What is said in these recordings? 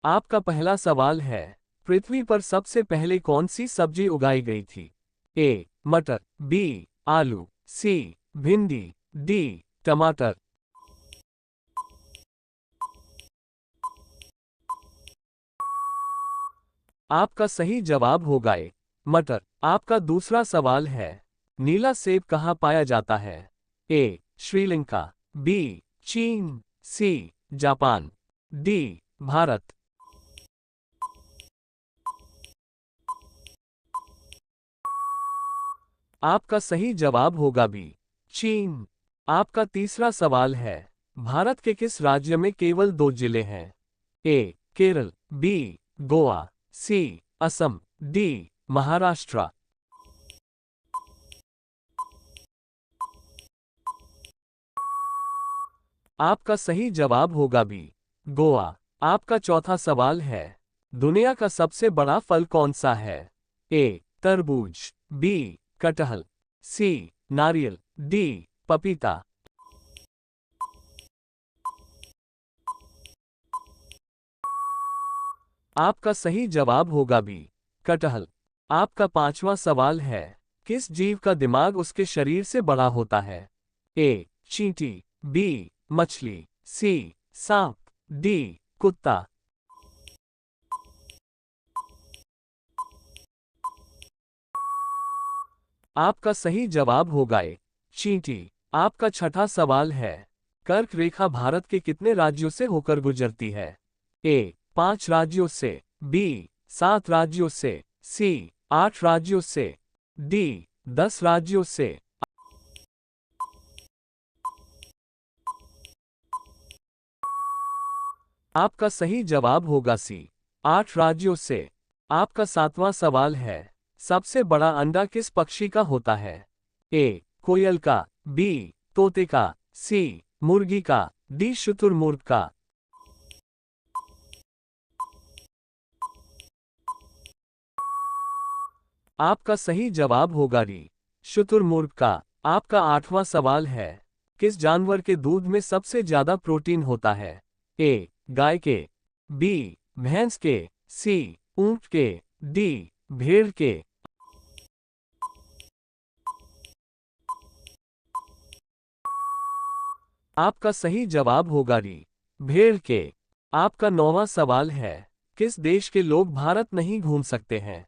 आपका पहला सवाल है, पृथ्वी पर सबसे पहले कौन सी सब्जी उगाई गई थी? ए. मटर, बी. आलू, सी. भिंडी, डी. टमाटर। आपका सही जवाब होगा ए. मटर। आपका दूसरा सवाल है, नीला सेब कहाँ पाया जाता है? ए. श्रीलंका, बी. चीन, सी. Japan, D. भारत। आपका सही जवाब होगा बी. चीन। आपका तीसरा सवाल है, भारत के किस राज्य में केवल 2 जिले हैं? ए. केरल, बी. गोवा, सी. असम, डी. महाराष्ट्र। आपका सही जवाब होगा बी. गोवा। आपका चौथा सवाल है, दुनिया का सबसे बड़ा फल कौन सा है? ए. तरबूज, बी. कटहल, सी. नारियल, डी. पपीता। आपका सही जवाब होगा बी. कटहल। आपका पांचवा सवाल है, किस जीव का दिमाग उसके शरीर से बड़ा होता है? ए. चींटी, बी. मछली, सी. सांप, डी. कुत्ता। आपका सही जवाब होगा ए. चींटी। आपका छठा सवाल है, कर्क रेखा भारत के कितने राज्यों से होकर गुजरती है? ए. 5 राज्यों से, बी. 7 राज्यों से, सी. 8 राज्यों से, डी. 10 राज्यों से। आपका सही जवाब होगा सी. 8 राज्यों से। आपका सातवां सवाल है, सबसे बड़ा अंडा किस पक्षी का होता है? ए. कोयल का, बी. तोते का, सी. मुर्गी का, डी. शुतुरमुर्ग का। आपका सही जवाब होगा डी. शुतुरमुर्ग का। आपका आठवां सवाल है, किस जानवर के दूध में सबसे ज्यादा प्रोटीन होता है? ए. गाय के, बी. भैंस के, सी. ऊंट के, डी. भेड़ के। आपका सही जवाब होगा डी. भेड़ के। आपका नौवां सवाल है, किस देश के लोग भारत नहीं घूम सकते हैं?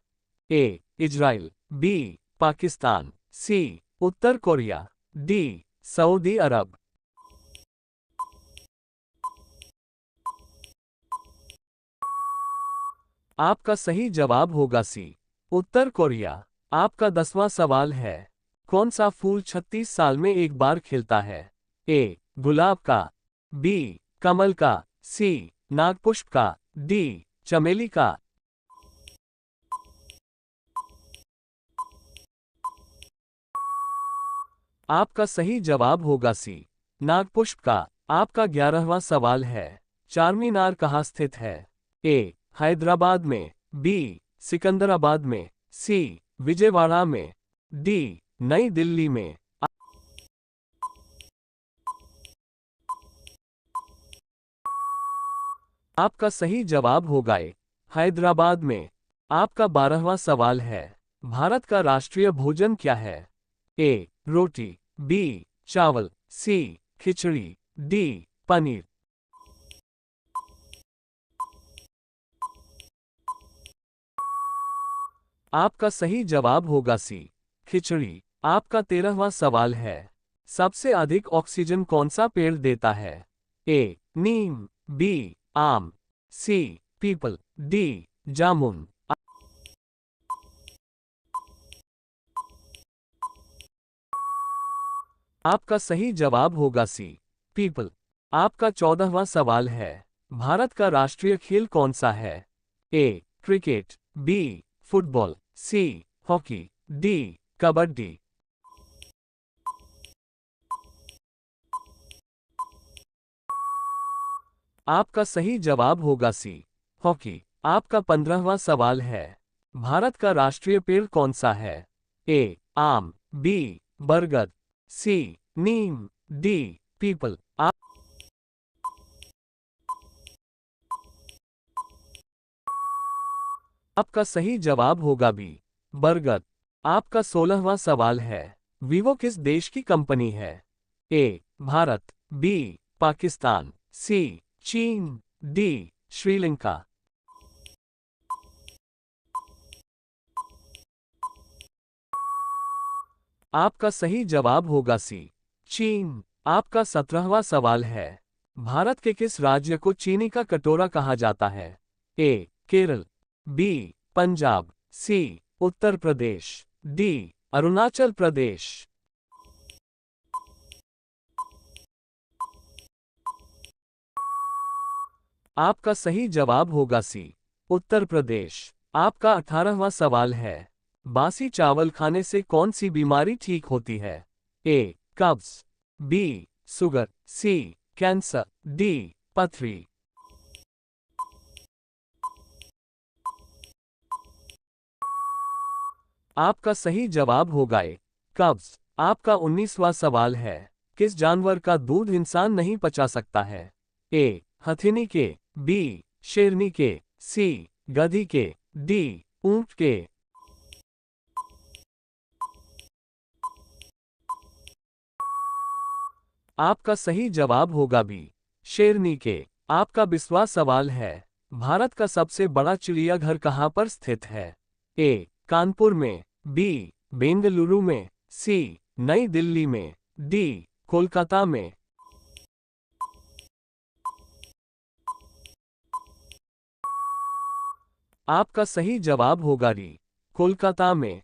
A. Israel, B. Pakistan, C. उत्तर कोरिया, डी. Saudi Arab. आपका सही जवाब होगा सी. उत्तर कोरिया। आपका 10वां सवाल है, कौन सा फूल 36 साल में एक बार खिलता है? ए. गुलाब का, बी. कमल का, सी. नागपुष्प का, डी. चमेली का। आपका सही जवाब होगा सी. नागपुष्प का। आपका 11वां सवाल है, चारमीनार कहाँ स्थित है? ए. हैदराबाद में, बी. सिकंदराबाद में, सी. विजयवाड़ा में, डी. नई दिल्ली में। आपका सही जवाब होगा ए. हैदराबाद में। आपका 12वां सवाल है, भारत का राष्ट्रीय भोजन क्या है? ए. रोटी, बी. चावल, सी. खिचड़ी, डी. पनीर। आपका सही जवाब होगा सी. खिचड़ी। आपका 13वां सवाल है, सबसे अधिक ऑक्सीजन कौन सा पेड़ देता है? ए. नीम, बी. आम, सी. People, D. जामुन। आपका सही जवाब होगा सी. पीपल। आपका 14वां सवाल है, भारत का राष्ट्रीय खेल कौन सा है? A. Cricket, B. Football, C. Hockey, D. Kabaddi. आपका सही जवाब होगा सी. हॉकी। आपका 15वां सवाल है, भारत का राष्ट्रीय पेड़ कौन सा है? ए. आम, बी. बरगद, सी. नीम, डी. पीपल। आपका सही जवाब होगा बी, बरगद। आपका 16वां सवाल है, वीवो किस देश की कंपनी है? ए, भारत, बी, पाकिस्तान, सी, चीन, डी, श्रीलंका। आपका सही जवाब होगा सी, चीन। आपका 17वां सवाल है, भारत के किस राज्य को चीनी का कटोरा कहा जाता है? ए, केरल, बी, पंजाब, सी, उत्तर प्रदेश, डी, अरुणाचल प्रदेश। आपका सही जवाब होगा सी, उत्तर प्रदेश। आपका 18वां सवाल है, बासी चावल खाने से कौन सी बीमारी ठीक होती है? ए, कब्ज, बी, शुगर, सी, कैंसर, डी, पथरी। आपका सही जवाब होगा ए, कब्ज। आपका 19वां सवाल है, किस जानवर का दूध इंसान नहीं पचा सकता है? ए, हथिनी के, बी, शेरनी के, सी, गधी के, डी, ऊंट के। आपका सही जवाब होगा बी, शेरनी के। आपका 20वां सवाल है, भारत का सबसे बड़ा चिड़ियाघर कहाँ पर स्थित है? ए, कानपुर में, बी, बेंगलुरु में, सी, नई दिल्ली में, डी, कोलकाता में। आपका सही जवाब होगा डी, कोलकाता में।